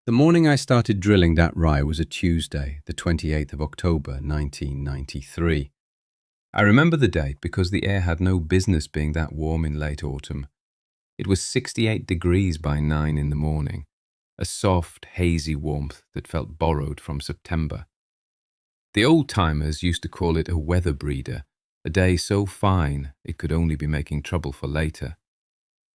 The morning I started drilling that rye was a Tuesday, the 28th of October, 1993. I remember the date because the air had no business being that warm in late autumn. It was 68 degrees by 9 in the morning, a soft, hazy warmth that felt borrowed from September. The old-timers used to call it a weather breeder, a day so fine it could only be making trouble for later.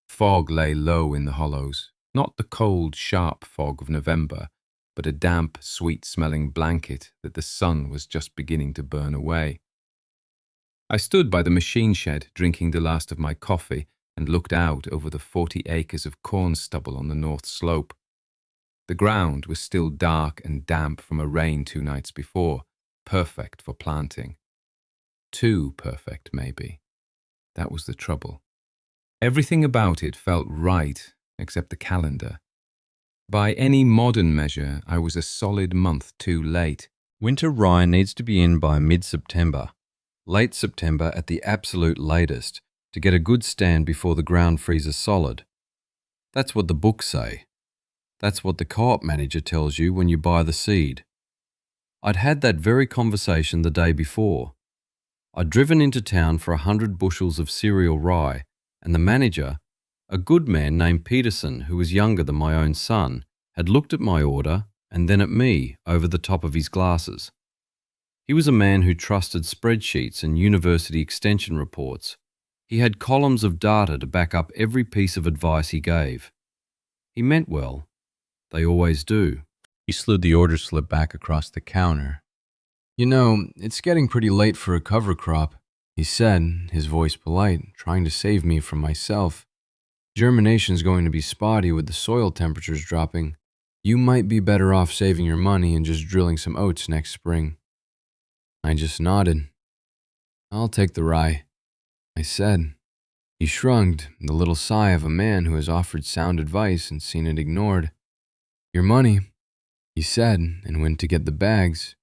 Fog lay low in the hollows, not the cold, sharp fog of November, but a damp, sweet-smelling blanket that the sun was just beginning to burn away. I stood by the machine shed drinking the last of my coffee and looked out over the 40 acres of corn stubble on the north slope. The ground was still dark and damp from a rain 2 nights before, perfect for planting. Too perfect, maybe. That was the trouble. Everything about it felt right, except the calendar. By any modern measure, I was a solid month too late. Winter rye needs to be in by mid-September, late September at the absolute latest, to get a good stand before the ground freezes solid. That's what the books say. That's what the co-op manager tells you when you buy the seed. I'd had that very conversation the day before. I'd driven into town for 100 bushels of cereal rye, and the manager, a good man named Peterson who was younger than my own son, had looked at my order and then at me over the top of his glasses. He was a man who trusted spreadsheets and university extension reports. He had columns of data to back up every piece of advice he gave. He meant well. They always do. He slid the order slip back across the counter. "You know, it's getting pretty late for a cover crop," he said, his voice polite, trying to save me from myself. "Germination's going to be spotty with the soil temperatures dropping. You might be better off saving your money and just drilling some oats next spring." I just nodded. "I'll take the rye," I said. He shrugged, the little sigh of a man who has offered sound advice and seen it ignored. "Your money," he said, and went to get the bags.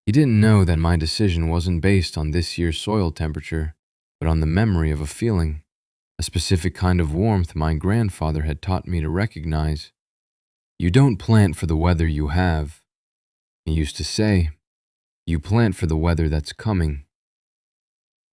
He didn't know that my decision wasn't based on this year's soil temperature, but on the memory of a feeling, a specific kind of warmth my grandfather had taught me to recognize. "You don't plant for the weather you have," he used to say. "You plant for the weather that's coming."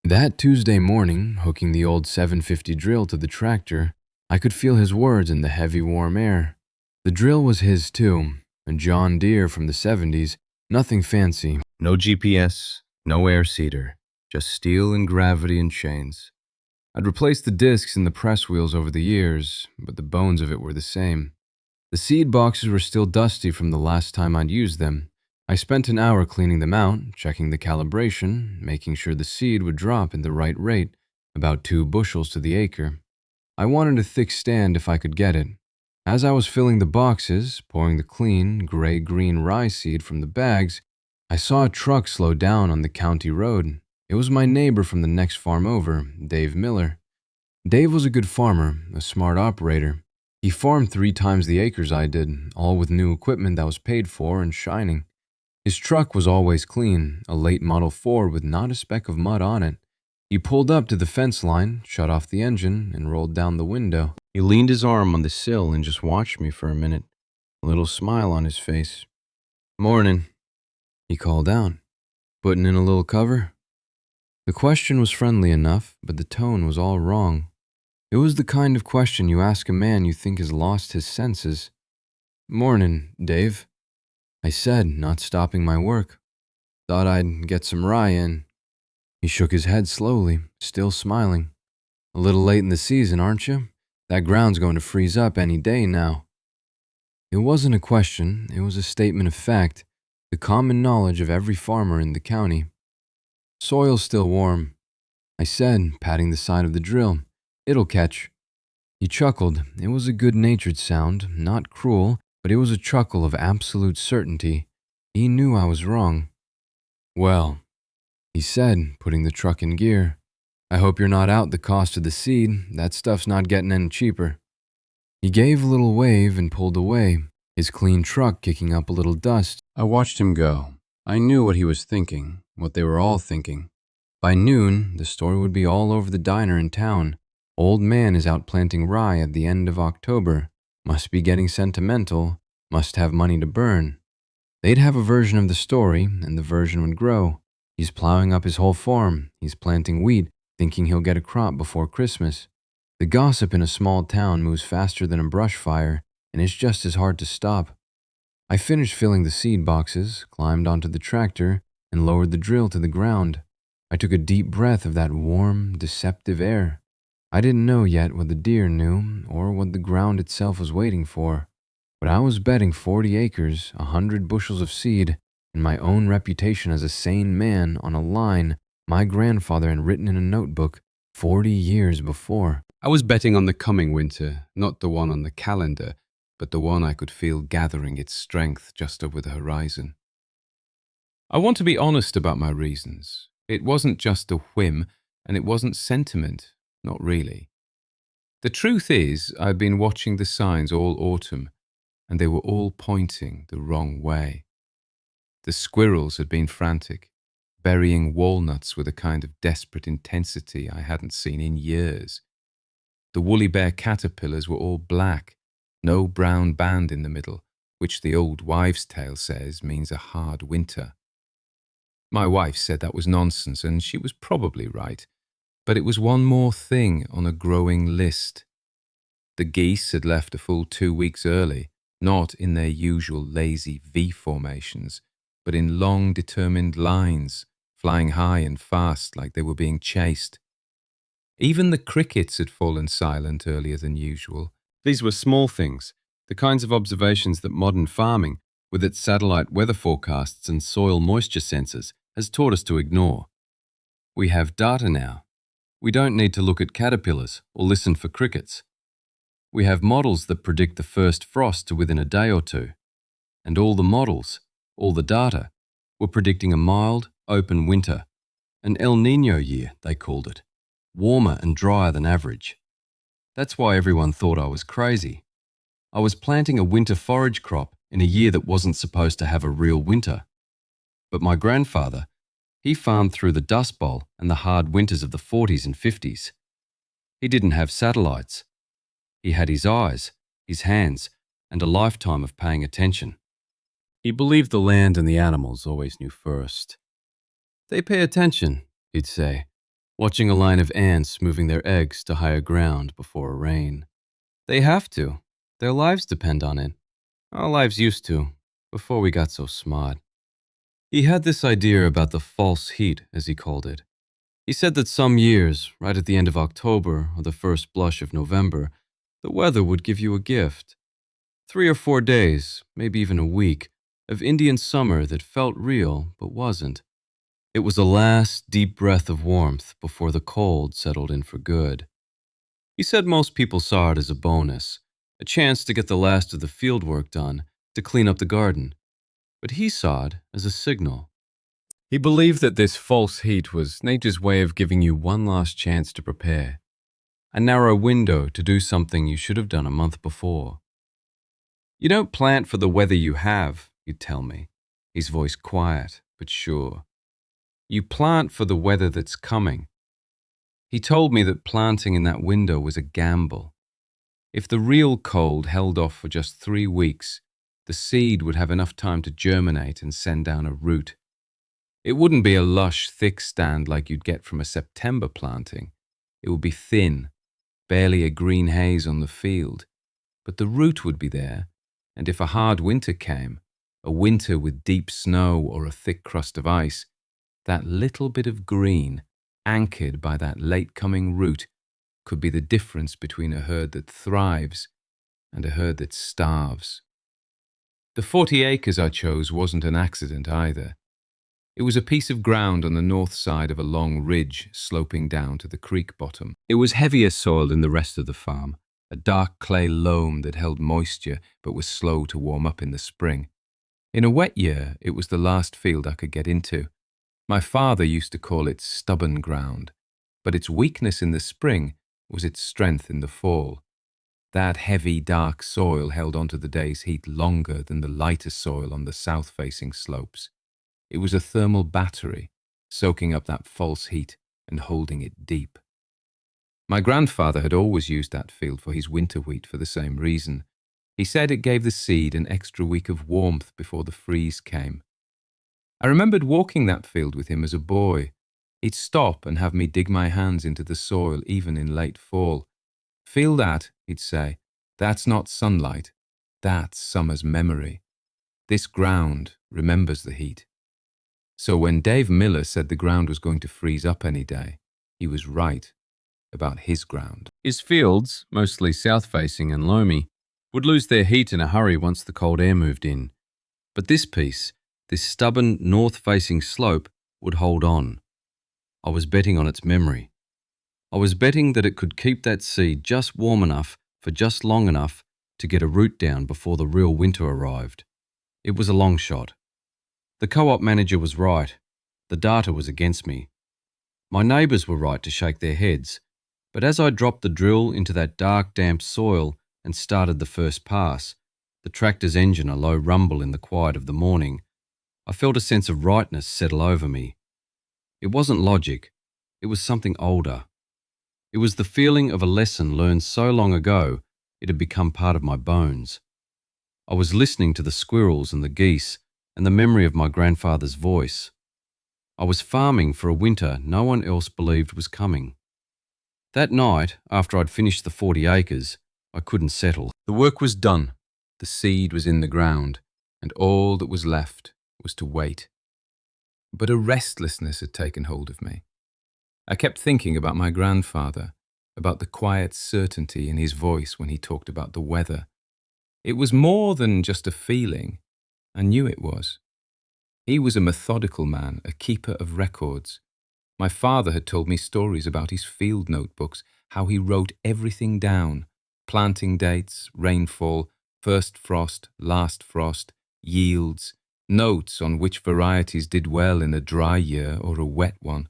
That Tuesday morning, hooking the old 750 drill to the tractor, I could feel his words in the heavy warm air. The drill was his too, a John Deere from the 70s, nothing fancy. No GPS, no air seeder, just steel and gravity and chains. I'd replaced the discs and the press wheels over the years, but the bones of it were the same. The seed boxes were still dusty from the last time I'd used them. I spent an hour cleaning them out, checking the calibration, making sure the seed would drop in the right rate, about 2 bushels to the acre. I wanted a thick stand if I could get it. As I was filling the boxes, pouring the clean, gray-green rye seed from the bags, I saw a truck slow down on the county road. It was my neighbor from the next farm over, Dave Miller. Dave was a good farmer, a smart operator. He farmed 3 times the acres I did, all with new equipment that was paid for and shining. His truck was always clean, a late Model 4 with not a speck of mud on it. He pulled up to the fence line, shut off the engine, and rolled down the window. He leaned his arm on the sill and just watched me for a minute, a little smile on his face. "Morning," he called out. "Putting in a little cover?" The question was friendly enough, but the tone was all wrong. It was the kind of question you ask a man you think has lost his senses. "Morning, Dave," I said, not stopping my work. "Thought I'd get some rye in." He shook his head slowly, still smiling. "A little late in the season, aren't you? That ground's going to freeze up any day now." It wasn't a question, it was a statement of fact, the common knowledge of every farmer in the county. "Soil's still warm," I said, patting the side of the drill. "It'll catch." He chuckled. It was a good-natured sound, not cruel, but it was a chuckle of absolute certainty. He knew I was wrong. "Well," he said, putting the truck in gear, "I hope you're not out the cost of the seed. That stuff's not getting any cheaper." He gave a little wave and pulled away, his clean truck kicking up a little dust. I watched him go. I knew what he was thinking, what they were all thinking. By noon, the story would be all over the diner in town. "Old man is out planting rye at the end of October. Must be getting sentimental. Must have money to burn. They'd have a version of the story, and the version would grow. He's plowing up his whole farm. He's planting wheat, thinking he'll get a crop before Christmas. The gossip in a small town moves faster than a brush fire, and it's just as hard to stop. I finished filling the seed boxes, climbed onto the tractor, and lowered the drill to the ground. I took a deep breath of that warm, deceptive air. I didn't know yet what the deer knew, or what the ground itself was waiting for. But I was betting 40 acres, 100 bushels of seed, and my own reputation as a sane man on a line my grandfather had written in a notebook 40 years before. I was betting on the coming winter, not the one on the calendar, but the one I could feel gathering its strength just over the horizon. I want to be honest about my reasons. It wasn't just a whim, and it wasn't sentiment, not really. The truth is, I'd been watching the signs all autumn, and they were all pointing the wrong way. The squirrels had been frantic, burying walnuts with a kind of desperate intensity I hadn't seen in years. The woolly bear caterpillars were all black, no brown band in the middle, which the old wives' tale says means a hard winter. My wife said that was nonsense, and she was probably right, but it was one more thing on a growing list. The geese had left a full 2 weeks early, not in their usual lazy V formations, but in long determined lines, flying high and fast like they were being chased. Even the crickets had fallen silent earlier than usual. These were small things, the kinds of observations that modern farming, with its satellite weather forecasts and soil moisture sensors, has taught us to ignore. We have data now. We don't need to look at caterpillars or listen for crickets. We have models that predict the first frost to within a day or two. And all the models, all the data, were predicting a mild, open winter. An El Niño year, they called it. Warmer and drier than average. That's why everyone thought I was crazy. I was planting a winter forage crop in a year that wasn't supposed to have a real winter. But my grandfather, he farmed through the Dust Bowl and the hard winters of the 40s and 50s. He didn't have satellites. He had his eyes, his hands, and a lifetime of paying attention. He believed the land and the animals always knew first. They pay attention, he'd say, watching a line of ants moving their eggs to higher ground before a rain. They have to. Their lives depend on it. Our lives used to, before we got so smart. He had this idea about the false heat, as he called it. He said that some years, right at the end of October or the first blush of November, the weather would give you a gift. 3 or 4 days, maybe even a week, of Indian summer that felt real but wasn't. It was a last deep breath of warmth before the cold settled in for good. He said most people saw it as a bonus, a chance to get the last of the field work done, to clean up the garden. But he saw it as a signal. He believed that this false heat was nature's way of giving you one last chance to prepare, a narrow window to do something you should have done a month before. You don't plant for the weather you have, he'd tell me, his voice quiet but sure. You plant for the weather that's coming. He told me that planting in that window was a gamble. If the real cold held off for just 3 weeks, the seed would have enough time to germinate and send down a root. It wouldn't be a lush, thick stand like you'd get from a September planting. It would be thin, barely a green haze on the field. But the root would be there, and if a hard winter came, a winter with deep snow or a thick crust of ice, that little bit of green, anchored by that late-coming root, could be the difference between a herd that thrives and a herd that starves. The 40 acres I chose wasn't an accident either. It was a piece of ground on the north side of a long ridge sloping down to the creek bottom. It was heavier soil than the rest of the farm, a dark clay loam that held moisture but was slow to warm up in the spring. In a wet year, it was the last field I could get into. My father used to call it stubborn ground, but its weakness in the spring was its strength in the fall. That heavy, dark soil held onto the day's heat longer than the lighter soil on the south-facing slopes. It was a thermal battery, soaking up that false heat and holding it deep. My grandfather had always used that field for his winter wheat for the same reason. He said it gave the seed an extra week of warmth before the freeze came. I remembered walking that field with him as a boy. He'd stop and have me dig my hands into the soil even in late fall. Feel that, he'd say. That's not sunlight. That's summer's memory. This ground remembers the heat. So when Dave Miller said the ground was going to freeze up any day, he was right about his ground. His fields, mostly south-facing and loamy, would lose their heat in a hurry once the cold air moved in. But this piece, this stubborn north-facing slope, would hold on. I was betting on its memory. I was betting that it could keep that seed just warm enough for just long enough to get a root down before the real winter arrived. It was a long shot. The co-op manager was right. The data was against me. My neighbours were right to shake their heads, but as I dropped the drill into that dark, damp soil and started the first pass, the tractor's engine a low rumble in the quiet of the morning, I felt a sense of rightness settle over me. It wasn't logic. It was something older. It was the feeling of a lesson learned so long ago it had become part of my bones. I was listening to the squirrels and the geese and the memory of my grandfather's voice. I was farming for a winter no one else believed was coming. That night, after I'd finished the 40 acres, I couldn't settle. The work was done. The seed was in the ground, and all that was left was to wait. But a restlessness had taken hold of me. I kept thinking about my grandfather, about the quiet certainty in his voice when he talked about the weather. It was more than just a feeling. I knew it was. He was a methodical man, a keeper of records. My father had told me stories about his field notebooks, how he wrote everything down: planting dates, rainfall, first frost, last frost, yields, notes on which varieties did well in a dry year or a wet one.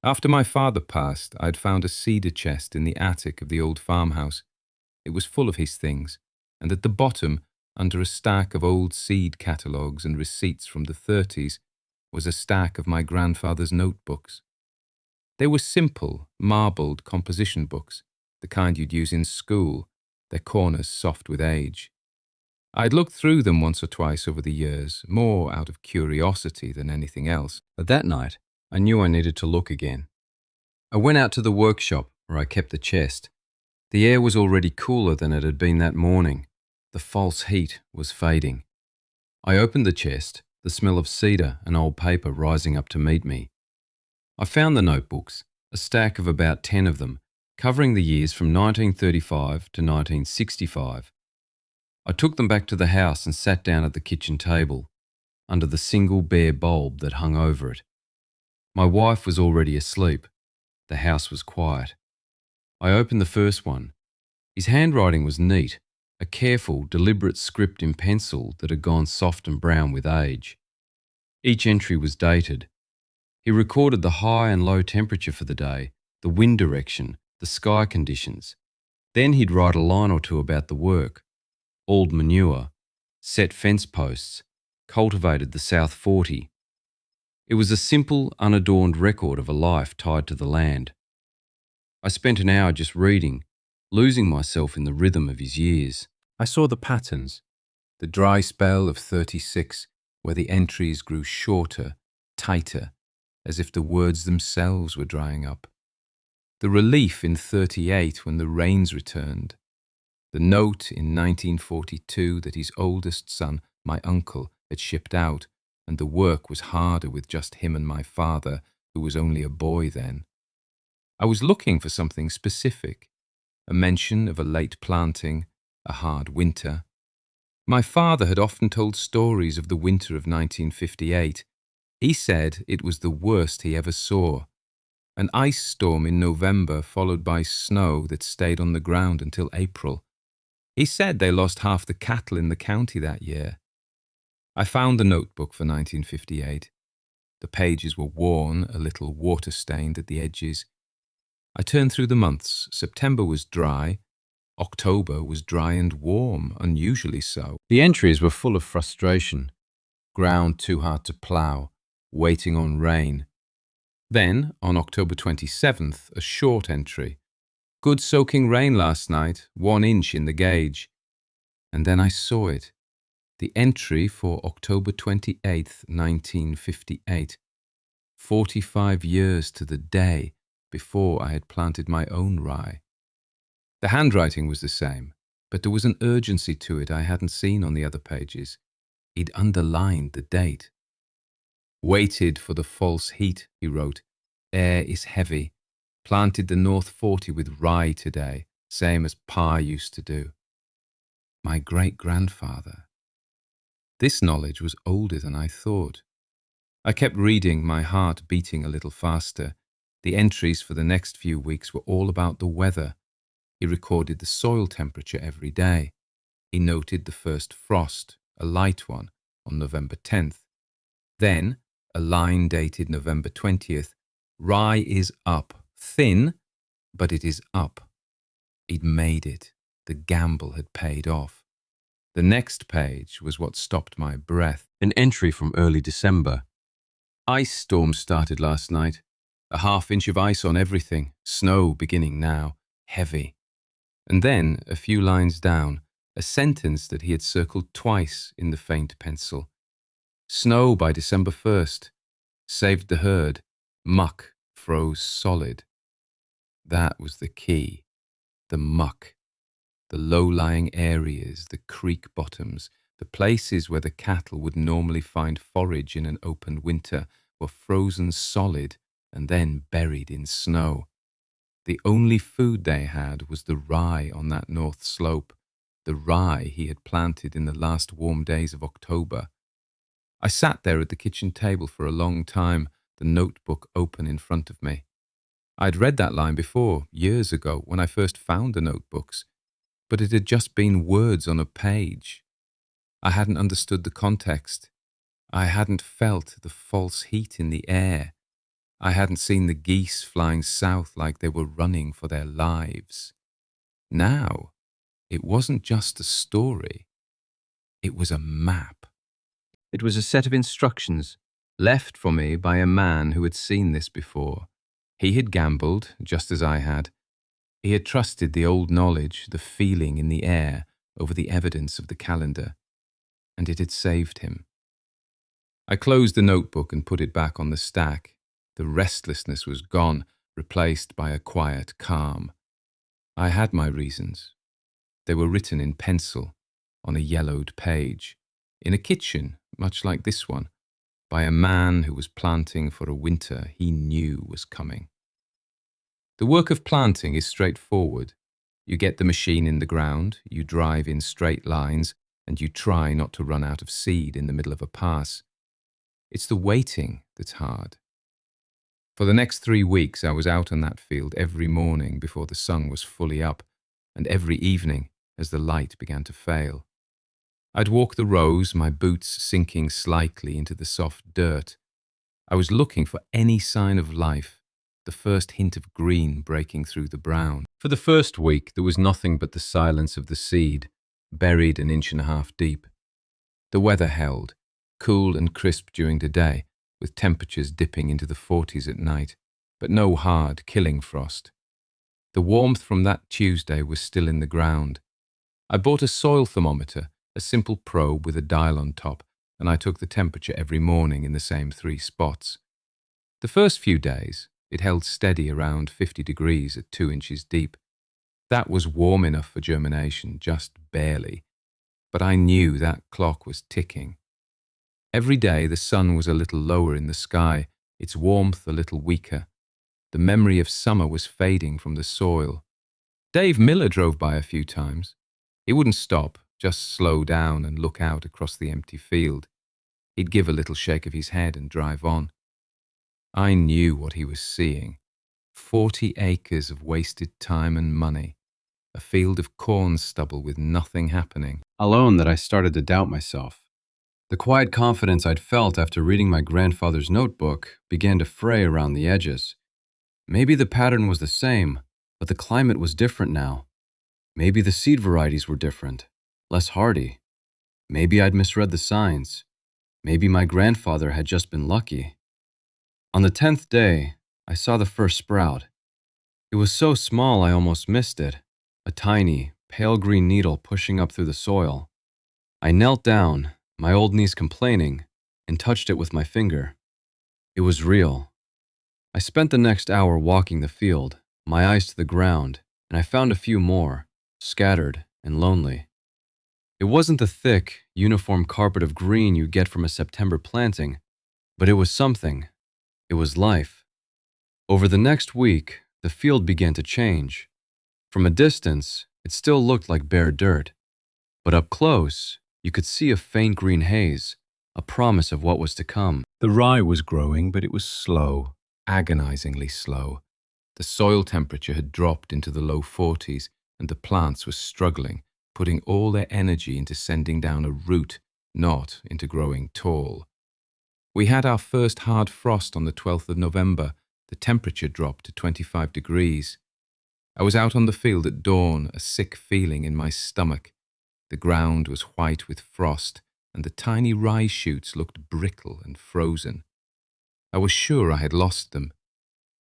After my father passed, I had found a cedar chest in the attic of the old farmhouse. It was full of his things, and at the bottom, under a stack of old seed catalogues and receipts from the 30s, was a stack of my grandfather's notebooks. They were simple, marbled composition books, the kind you'd use in school, their corners soft with age. I'd looked through them once or twice over the years, more out of curiosity than anything else. But that night, I knew I needed to look again. I went out to the workshop where I kept the chest. The air was already cooler than it had been that morning. The false heat was fading. I opened the chest, the smell of cedar and old paper rising up to meet me. I found the notebooks, a stack of about 10 of them, covering the years from 1935 to 1965. I took them back to the house and sat down at the kitchen table, under the single bare bulb that hung over it. My wife was already asleep. The house was quiet. I opened the first one. His handwriting was neat, a careful, deliberate script in pencil that had gone soft and brown with age. Each entry was dated. He recorded the high and low temperature for the day, the wind direction, the sky conditions. Then he'd write a line or two about the work. Hauled manure, set fence posts, cultivated the South 40. It was a simple, unadorned record of a life tied to the land. I spent an hour just reading, losing myself in the rhythm of his years. I saw the patterns, the dry spell of 36, where the entries grew shorter, tighter, as if the words themselves were drying up. The relief in 38 when the rains returned. The note in 1942 that his oldest son, my uncle, had shipped out, and the work was harder with just him and my father, who was only a boy then. I was looking for something specific, a mention of a late planting, a hard winter. My father had often told stories of the winter of 1958. He said it was the worst he ever saw. An ice storm in November followed by snow that stayed on the ground until April. He said they lost half the cattle in the county that year. I found the notebook for 1958. The pages were worn, a little water-stained at the edges. I turned through the months. September was dry. October was dry and warm, unusually so. The entries were full of frustration. Ground too hard to plough, waiting on rain. Then, on October 27th, a short entry. Good soaking rain last night, 1 inch in the gauge. And then I saw it. The entry for October 28th, 1958. 45 years to the day before I had planted my own rye. The handwriting was the same, but there was an urgency to it I hadn't seen on the other pages. He'd underlined the date. Waited for the false heat, he wrote. Air is heavy. Planted the North 40 with rye today, same as Pa used to do. My great-grandfather. This knowledge was older than I thought. I kept reading, my heart beating a little faster. The entries for the next few weeks were all about the weather. He recorded the soil temperature every day. He noted the first frost, a light one, on November 10th. Then, a line dated November 20th. Rye is up. Thin, but it is up. He'd made it. The gamble had paid off. The next page was what stopped my breath. An entry from early December. Ice storm started last night. A half-inch of ice on everything. Snow beginning now. Heavy. And then, a few lines down, a sentence that he had circled twice in the faint pencil. Snow by December 1st. Saved the herd. Muck froze solid. That was the key. The muck. The low-lying areas, the creek bottoms, the places where the cattle would normally find forage in an open winter were frozen solid and then buried in snow. The only food they had was the rye on that north slope, the rye he had planted in the last warm days of October. I sat there at the kitchen table for a long time, the notebook open in front of me. I'd read that line before, years ago, when I first found the notebooks, but it had just been words on a page. I hadn't understood the context. I hadn't felt the false heat in the air. I hadn't seen the geese flying south like they were running for their lives. Now, it wasn't just a story. It was a map. It was a set of instructions left for me by a man who had seen this before. He had gambled, just as I had. He had trusted the old knowledge, the feeling in the air, over the evidence of the calendar, and it had saved him. I closed the notebook and put it back on the stack. The restlessness was gone, replaced by a quiet calm. I had my reasons. They were written in pencil, on a yellowed page, in a kitchen, much like this one, by a man who was planting for a winter he knew was coming. The work of planting is straightforward. You get the machine in the ground, you drive in straight lines, and you try not to run out of seed in the middle of a pass. It's the waiting that's hard. For the next 3 weeks, I was out on that field every morning before the sun was fully up, and every evening as the light began to fail. I'd walk the rows, my boots sinking slightly into the soft dirt. I was looking for any sign of life, the first hint of green breaking through the brown. For the first week, there was nothing but the silence of the seed, buried 1.5 inches deep. The weather held, cool and crisp during the day, with temperatures dipping into the 40s at night, but no hard, killing frost. The warmth from that Tuesday was still in the ground. I bought a soil thermometer, a simple probe with a dial on top, and I took the temperature every morning in the same 3 spots. The first few days, it held steady around 50 degrees at 2 inches deep. That was warm enough for germination, just barely. But I knew that clock was ticking. Every day the sun was a little lower in the sky, its warmth a little weaker. The memory of summer was fading from the soil. Dave Miller drove by a few times. He wouldn't stop, just slow down and look out across the empty field. He'd give a little shake of his head and drive on. I knew what he was seeing. 40 acres of wasted time and money. A field of corn stubble with nothing happening. Alone that I started to doubt myself. The quiet confidence I'd felt after reading my grandfather's notebook began to fray around the edges. Maybe the pattern was the same, but the climate was different now. Maybe the seed varieties were different, less hardy. Maybe I'd misread the signs. Maybe my grandfather had just been lucky. On the 10th day, I saw the first sprout. It was so small I almost missed it. A tiny, pale green needle pushing up through the soil. I knelt down, my old knees complaining, and touched it with my finger. It was real. I spent the next hour walking the field, my eyes to the ground, and I found a few more, scattered and lonely. It wasn't the thick, uniform carpet of green you get from a September planting, but it was something. It was life. Over the next week, the field began to change. From a distance, it still looked like bare dirt, but up close, you could see a faint green haze, a promise of what was to come. The rye was growing, but it was slow, agonizingly slow. The soil temperature had dropped into the low 40s, and the plants were struggling, putting all their energy into sending down a root, not into growing tall. We had our first hard frost on the 12th of November. The temperature dropped to 25 degrees. I was out on the field at dawn, a sick feeling in my stomach. The ground was white with frost, and the tiny rye shoots looked brittle and frozen. I was sure I had lost them.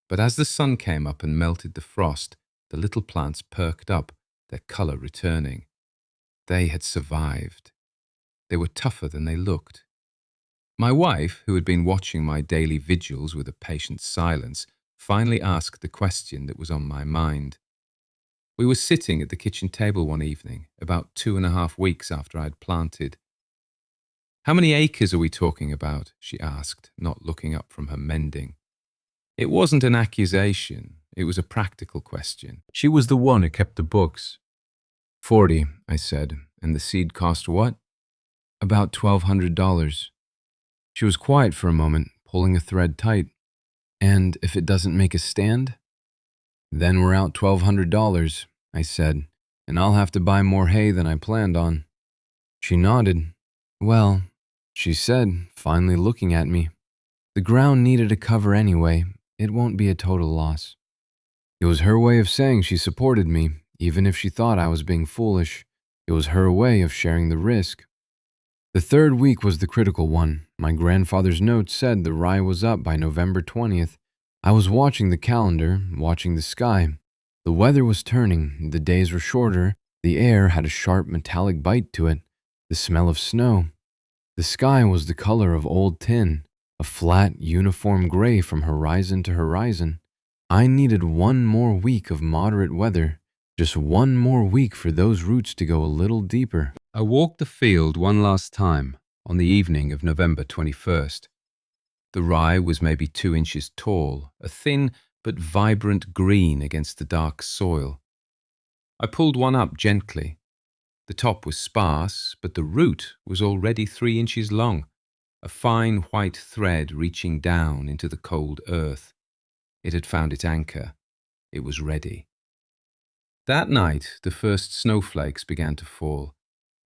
But as the sun came up and melted the frost, the little plants perked up, their colour returning. They had survived. They were tougher than they looked. My wife, who had been watching my daily vigils with a patient silence, finally asked the question that was on my mind. We were sitting at the kitchen table one evening, about 2.5 weeks after I had planted. "How many acres are we talking about?" she asked, not looking up from her mending. It wasn't an accusation, it was a practical question. She was the one who kept the books. 40, I said, and the seed cost what? About $1,200. She was quiet for a moment, pulling a thread tight. And if it doesn't make a stand? Then we're out $1,200, I said, and I'll have to buy more hay than I planned on. She nodded. Well, she said, finally looking at me, the ground needed a cover anyway. It won't be a total loss. It was her way of saying she supported me, even if she thought I was being foolish. It was her way of sharing the risk. The third week was the critical one. My grandfather's note said the rye was up by November 20th. I was watching the calendar, watching the sky. The weather was turning, the days were shorter, the air had a sharp metallic bite to it, the smell of snow. The sky was the color of old tin, a flat, uniform gray from horizon to horizon. I needed one more week of moderate weather, just one more week for those roots to go a little deeper. I walked the field one last time on the evening of November 21st. The rye was maybe 2 inches tall, a thin but vibrant green against the dark soil. I pulled one up gently. The top was sparse, but the root was already 3 inches long, a fine white thread reaching down into the cold earth. It had found its anchor. It was ready. That night, the first snowflakes began to fall.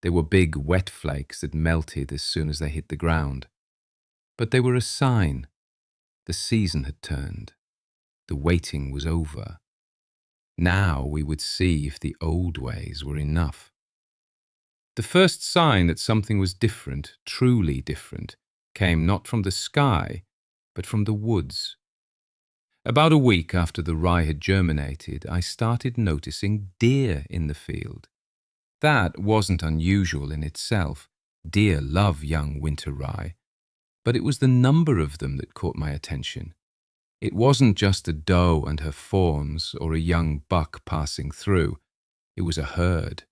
They were big, wet flakes that melted as soon as they hit the ground. But they were a sign. The season had turned. The waiting was over. Now we would see if the old ways were enough. The first sign that something was different, truly different, came not from the sky, but from the woods. About a week after the rye had germinated, I started noticing deer in the field. That wasn't unusual in itself. Deer love young winter rye. But it was the number of them that caught my attention. It wasn't just a doe and her fawns or a young buck passing through. It was a herd,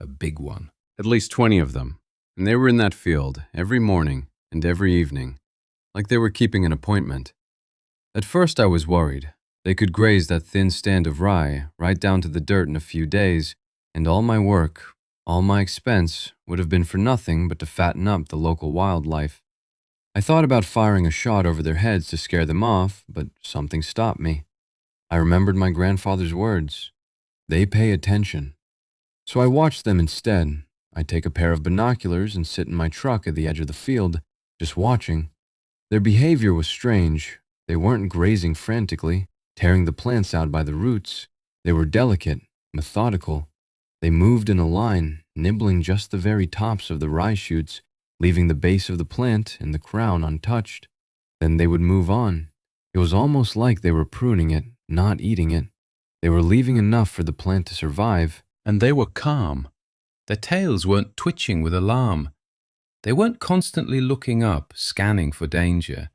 a big one. At least 20 of them, and they were in that field every morning and every evening, like they were keeping an appointment. At first I was worried. They could graze that thin stand of rye right down to the dirt in a few days, and all my work, all my expense would have been for nothing but to fatten up the local wildlife. I thought about firing a shot over their heads to scare them off, but something stopped me. I remembered my grandfather's words. They pay attention. So I watched them instead. I'd take a pair of binoculars and sit in my truck at the edge of the field, just watching. Their behavior was strange. They weren't grazing frantically, tearing the plants out by the roots. They were delicate, methodical. They moved in a line, nibbling just the very tops of the rye shoots, leaving the base of the plant and the crown untouched. Then they would move on. It was almost like they were pruning it, not eating it. They were leaving enough for the plant to survive, and they were calm. Their tails weren't twitching with alarm. They weren't constantly looking up, scanning for danger.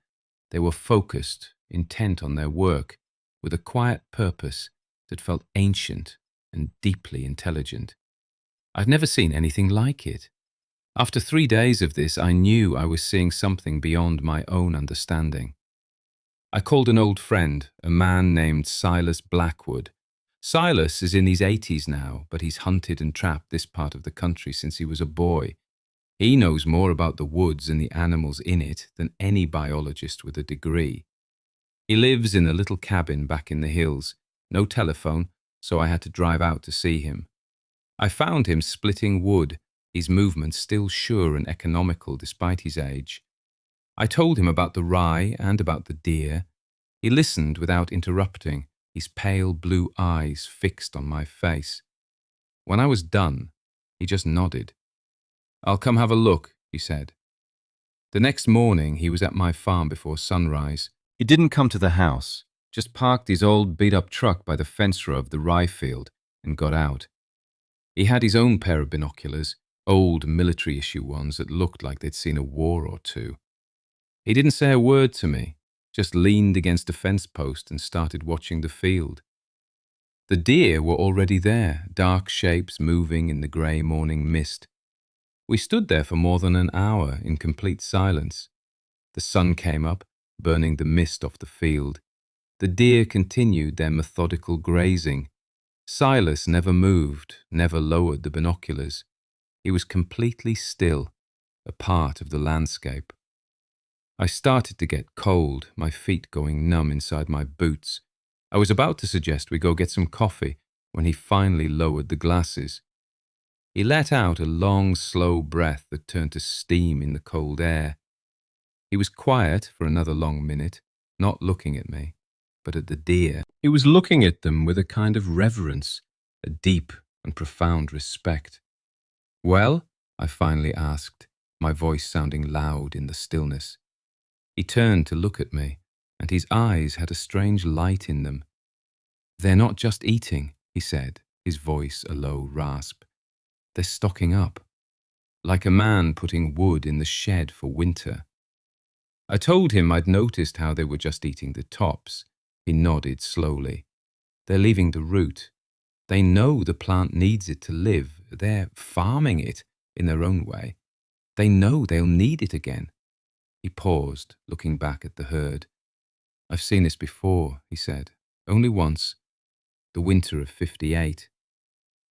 They were focused, intent on their work, with a quiet purpose that felt ancient and deeply intelligent. I'd never seen anything like it. After 3 days of this, I knew I was seeing something beyond my own understanding. I called an old friend, a man named Silas Blackwood. Silas is in his 80s now, but he's hunted and trapped this part of the country since he was a boy. He knows more about the woods and the animals in it than any biologist with a degree. He lives in a little cabin back in the hills, no telephone, so I had to drive out to see him. I found him splitting wood, his movements still sure and economical despite his age. I told him about the rye and about the deer. He listened without interrupting, his pale blue eyes fixed on my face. When I was done, he just nodded. "I'll come have a look," he said. The next morning, he was at my farm before sunrise. He didn't come to the house, just parked his old beat-up truck by the fence row of the rye field and got out. He had his own pair of binoculars, old military-issue ones that looked like they'd seen a war or two. He didn't say a word to me, just leaned against a fence post and started watching the field. The deer were already there, dark shapes moving in the grey morning mist. We stood there for more than an hour in complete silence. The sun came up, burning the mist off the field. The deer continued their methodical grazing. Silas never moved, never lowered the binoculars. He was completely still, a part of the landscape. I started to get cold, my feet going numb inside my boots. I was about to suggest we go get some coffee when he finally lowered the glasses. He let out a long, slow breath that turned to steam in the cold air. He was quiet for another long minute, not looking at me, but at the deer. He was looking at them with a kind of reverence, a deep and profound respect. "Well?" I finally asked, my voice sounding loud in the stillness. He turned to look at me, and his eyes had a strange light in them. "They're not just eating," he said, his voice a low rasp. "They're stocking up, like a man putting wood in the shed for winter." I told him I'd noticed how they were just eating the tops. He nodded slowly. "They're leaving the root. They know the plant needs it to live. They're farming it in their own way. They know they'll need it again." He paused, looking back at the herd. "I've seen this before," he said. "Only once. The winter of '58.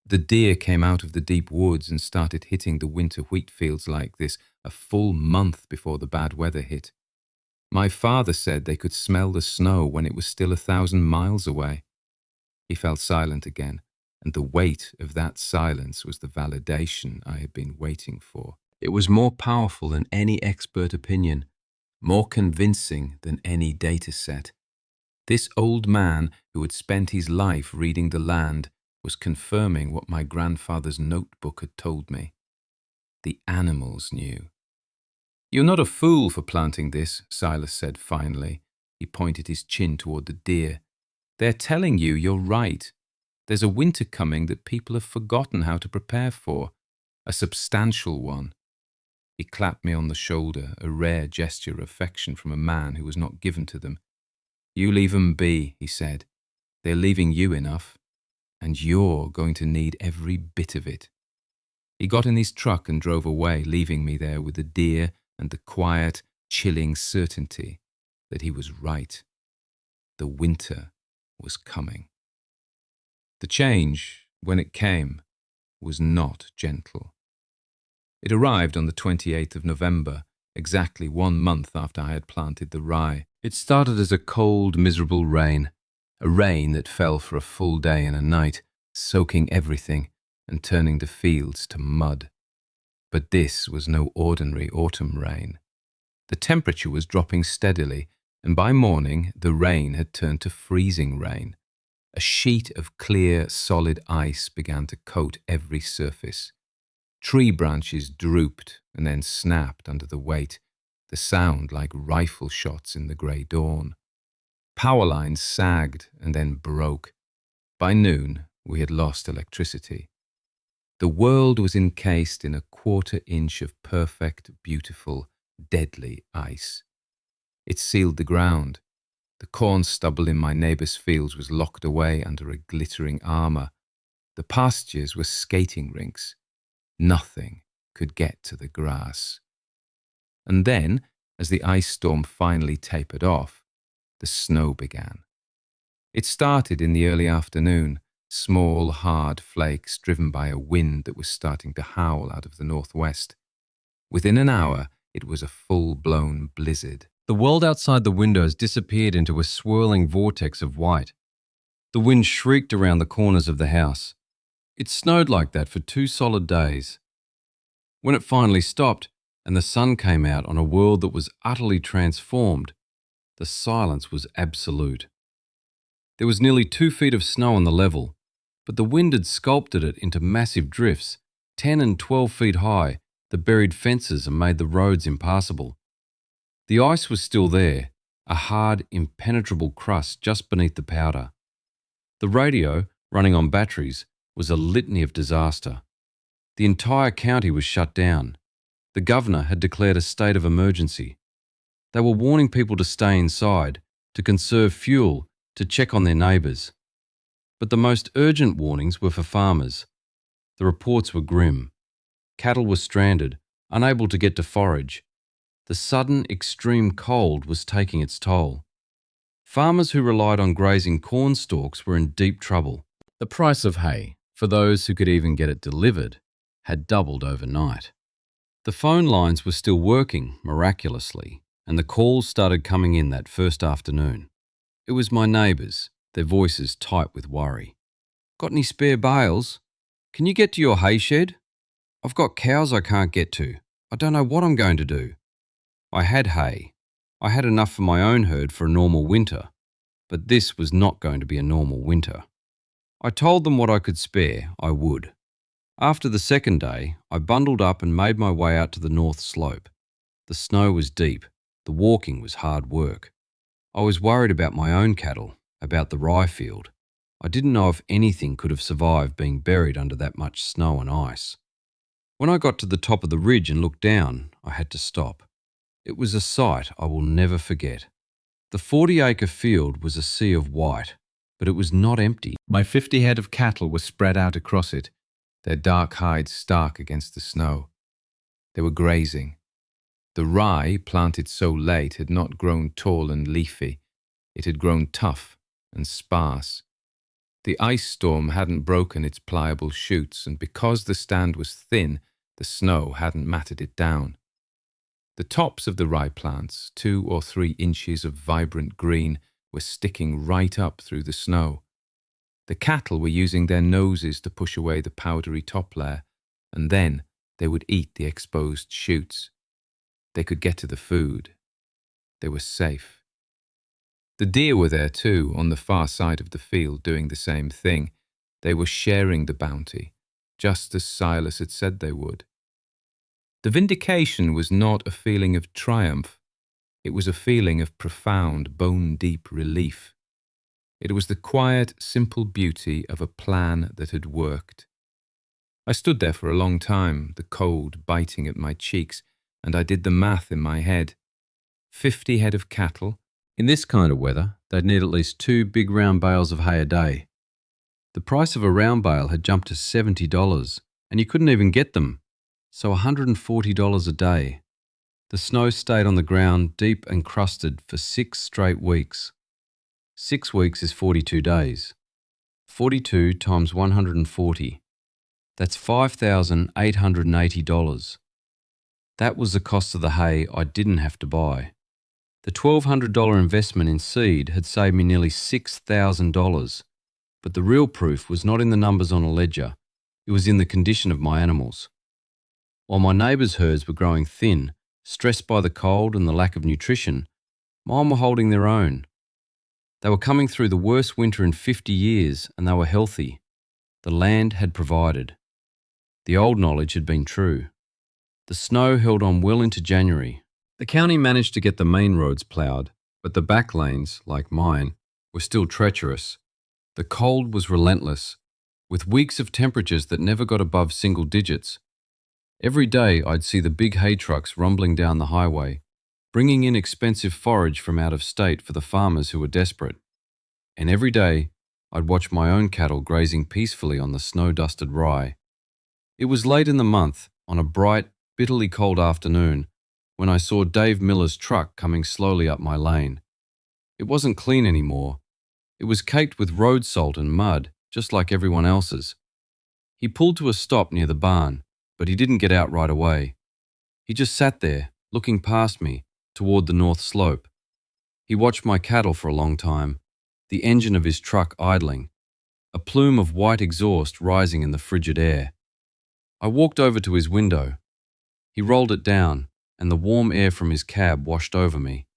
The deer came out of the deep woods and started hitting the winter wheat fields like this a full month before the bad weather hit. My father said they could smell the snow when it was still 1,000 miles away." He fell silent again, and the weight of that silence was the validation I had been waiting for. It was more powerful than any expert opinion, more convincing than any data set. This old man who had spent his life reading the land was confirming what my grandfather's notebook had told me. The animals knew. "You're not a fool for planting this," Silas said finally. He pointed his chin toward the deer. "They're telling you you're right. There's a winter coming that people have forgotten how to prepare for, a substantial one." He clapped me on the shoulder, a rare gesture of affection from a man who was not given to them. "You leave 'em be," he said. "They're leaving you enough, and you're going to need every bit of it." He got in his truck and drove away, leaving me there with the deer and the quiet, chilling certainty that he was right. The winter was coming. The change, when it came, was not gentle. It arrived on the 28th of November, exactly 1 month after I had planted the rye. It started as a cold, miserable rain, a rain that fell for a full day and a night, soaking everything and turning the fields to mud. But this was no ordinary autumn rain. The temperature was dropping steadily, and by morning the rain had turned to freezing rain. A sheet of clear, solid ice began to coat every surface. Tree branches drooped and then snapped under the weight, the sound like rifle shots in the grey dawn. Power lines sagged and then broke. By noon, we had lost electricity. The world was encased in a quarter-inch of perfect, beautiful, deadly ice. It sealed the ground. The corn stubble in my neighbour's fields was locked away under a glittering armour. The pastures were skating rinks. Nothing could get to the grass. And then, as the ice storm finally tapered off, the snow began. It started in the early afternoon, small, hard flakes driven by a wind that was starting to howl out of the northwest. Within an hour, it was a full-blown blizzard. The world outside the windows disappeared into a swirling vortex of white. The wind shrieked around the corners of the house. It snowed like that for 2 solid days. When it finally stopped and the sun came out on a world that was utterly transformed, the silence was absolute. There was nearly 2 feet of snow on the level, but the wind had sculpted it into massive drifts, 10 and 12 feet high, that buried fences and made the roads impassable. The ice was still there, a hard, impenetrable crust just beneath the powder. The radio, running on batteries, was a litany of disaster. The entire county was shut down. The governor had declared a state of emergency. They were warning people to stay inside, to conserve fuel, to check on their neighbours. But the most urgent warnings were for farmers. The reports were grim. Cattle were stranded, unable to get to forage. The sudden, extreme cold was taking its toll. Farmers who relied on grazing corn stalks were in deep trouble. The price of hay, for those who could even get it delivered, had doubled overnight. The phone lines were still working, miraculously, and the calls started coming in that first afternoon. It was my neighbours, their voices tight with worry. "Got any spare bales? Can you get to your hay shed? I've got cows I can't get to. I don't know what I'm going to do." I had hay. I had enough for my own herd for a normal winter, but this was not going to be a normal winter. I told them what I could spare, I would. After the second day, I bundled up and made my way out to the north slope. The snow was deep. The walking was hard work. I was worried about my own cattle, about the rye field. I didn't know if anything could have survived being buried under that much snow and ice. When I got to the top of the ridge and looked down, I had to stop. It was a sight I will never forget. The 40-acre field was a sea of white, but it was not empty. My 50 head of cattle were spread out across it, their dark hides stark against the snow. They were grazing. The rye, planted so late, had not grown tall and leafy. It had grown tough and sparse. The ice storm hadn't broken its pliable shoots, and because the stand was thin, the snow hadn't matted it down. The tops of the rye plants, 2 or 3 inches of vibrant green, were sticking right up through the snow. The cattle were using their noses to push away the powdery top layer, and then they would eat the exposed shoots. They could get to the food. They were safe. The deer were there too, on the far side of the field, doing the same thing. They were sharing the bounty, just as Silas had said they would. The vindication was not a feeling of triumph. It was a feeling of profound, bone-deep relief. It was the quiet, simple beauty of a plan that had worked. I stood there for a long time, the cold biting at my cheeks, and I did the math in my head. 50 head of cattle. In this kind of weather, they'd need at least 2 big round bales of hay a day. The price of a round bale had jumped to $70, and you couldn't even get them, so $140 a day. The snow stayed on the ground, deep and crusted, for 6 straight weeks. 6 weeks is 42 days. 42 times 140. That's $5,880. That was the cost of the hay I didn't have to buy. The $1,200 investment in seed had saved me nearly $6,000, but the real proof was not in the numbers on a ledger. It was in the condition of my animals. While my neighbours' herds were growing thin, stressed by the cold and the lack of nutrition, mine were holding their own. They were coming through the worst winter in 50 years, and they were healthy. The land had provided. The old knowledge had been true. The snow held on well into January. The county managed to get the main roads ploughed, but the back lanes, like mine, were still treacherous. The cold was relentless. with weeks of temperatures that never got above single digits. Every day I'd see the big hay trucks rumbling down the highway, bringing in expensive forage from out of state for the farmers who were desperate. And every day I'd watch my own cattle grazing peacefully on the snow-dusted rye. It was late in the month, on a bright, bitterly cold afternoon, when I saw Dave Miller's truck coming slowly up my lane. It wasn't clean anymore. It was caked with road salt and mud, just like everyone else's. He pulled to a stop near the barn, but he didn't get out right away. He just sat there, looking past me, toward the north slope. He watched my cattle for a long time, the engine of his truck idling, a plume of white exhaust rising in the frigid air. I walked over to his window. He rolled it down, and the warm air from his cab washed over me.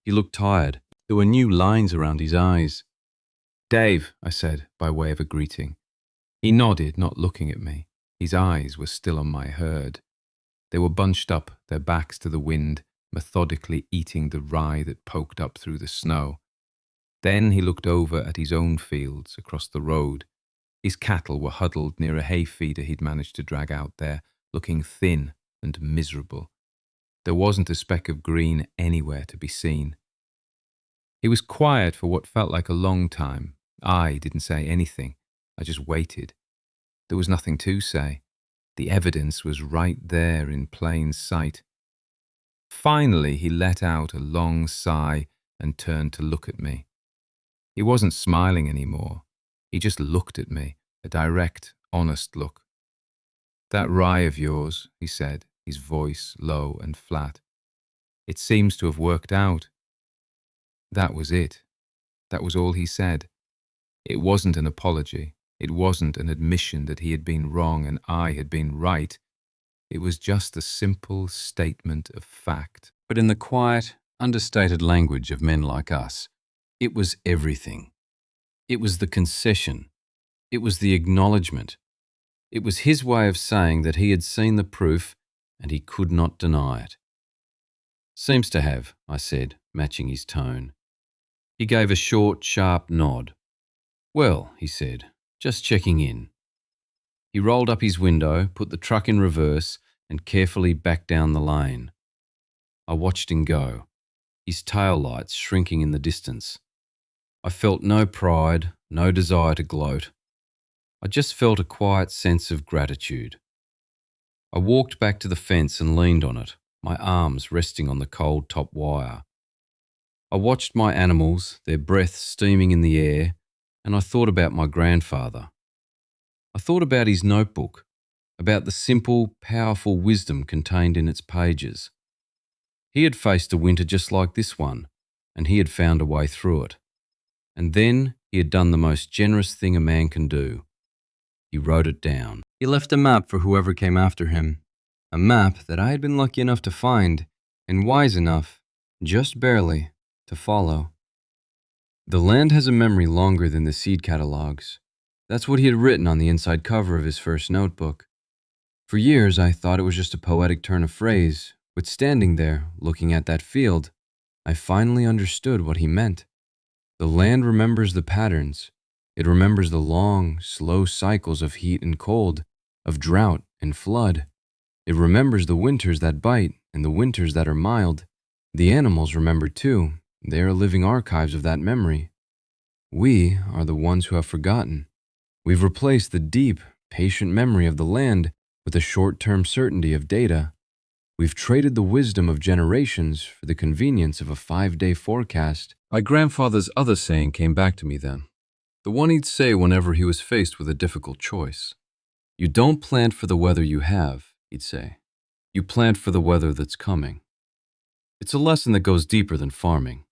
He looked tired. There were new lines around his eyes. "Dave," I said, by way of a greeting. He nodded, not looking at me. His eyes were still on my herd. They were bunched up, their backs to the wind, methodically eating the rye that poked up through the snow. Then he looked over at his own fields across the road. His cattle were huddled near a hay feeder he'd managed to drag out there, looking thin and miserable. There wasn't a speck of green anywhere to be seen. He was quiet for what felt like a long time. I didn't say anything. I just waited. There was nothing to say. The evidence was right there in plain sight. Finally, he let out a long sigh and turned to look at me. He wasn't smiling anymore. He just looked at me, a direct, honest look. "That rye of yours," he said, his voice low and flat. "It seems to have worked out." That was it. That was all he said. It wasn't an apology. It wasn't an admission that he had been wrong and I had been right. It was just a simple statement of fact. But in the quiet, understated language of men like us, it was everything. It was the concession. It was the acknowledgement. It was his way of saying that he had seen the proof and he could not deny it. "Seems to have," I said, matching his tone. He gave a short, sharp nod. "Well," he said, "just checking in." He rolled up his window, put the truck in reverse, and carefully backed down the lane. I watched him go, his tail lights shrinking in the distance. I felt no pride, no desire to gloat. I just felt a quiet sense of gratitude. I walked back to the fence and leaned on it, my arms resting on the cold top wire. I watched my animals, their breath steaming in the air, and I thought about my grandfather. I thought about his notebook, about the simple, powerful wisdom contained in its pages. He had faced a winter just like this one, and he had found a way through it. And then he had done the most generous thing a man can do. He wrote it down. He left a map for whoever came after him. A map that I had been lucky enough to find, and wise enough, just barely, to follow. The land has a memory longer than the seed catalogs. That's what he had written on the inside cover of his first notebook. For years, I thought it was just a poetic turn of phrase, but standing there, looking at that field, I finally understood what he meant. The land remembers the patterns. It remembers the long, slow cycles of heat and cold, of drought and flood. It remembers the winters that bite and the winters that are mild. The animals remember too. They are living archives of that memory. We are the ones who have forgotten. We've replaced the deep, patient memory of the land with a short-term certainty of data. We've traded the wisdom of generations for the convenience of a 5-day forecast. My grandfather's other saying came back to me then. The one he'd say whenever he was faced with a difficult choice. "You don't plant for the weather you have," he'd say. "You plant for the weather that's coming." It's a lesson that goes deeper than farming.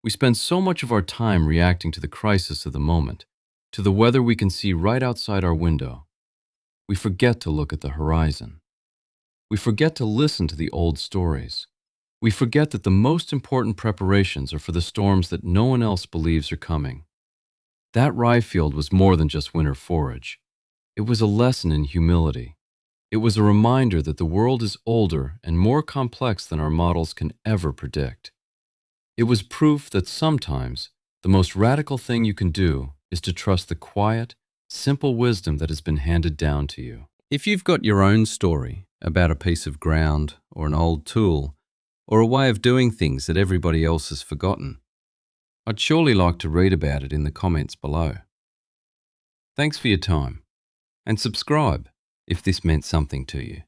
We spend so much of our time reacting to the crisis of the moment, to the weather we can see right outside our window. We forget to look at the horizon. We forget to listen to the old stories. We forget that the most important preparations are for the storms that no one else believes are coming. That rye field was more than just winter forage. It was a lesson in humility. It was a reminder that the world is older and more complex than our models can ever predict. It was proof that sometimes the most radical thing you can do is to trust the quiet, Simple wisdom that has been handed down to you. If you've got your own story about a piece of ground or an old tool or a way of doing things that everybody else has forgotten, I'd surely like to read about it in the comments below. Thanks for your time, and subscribe if this meant something to you.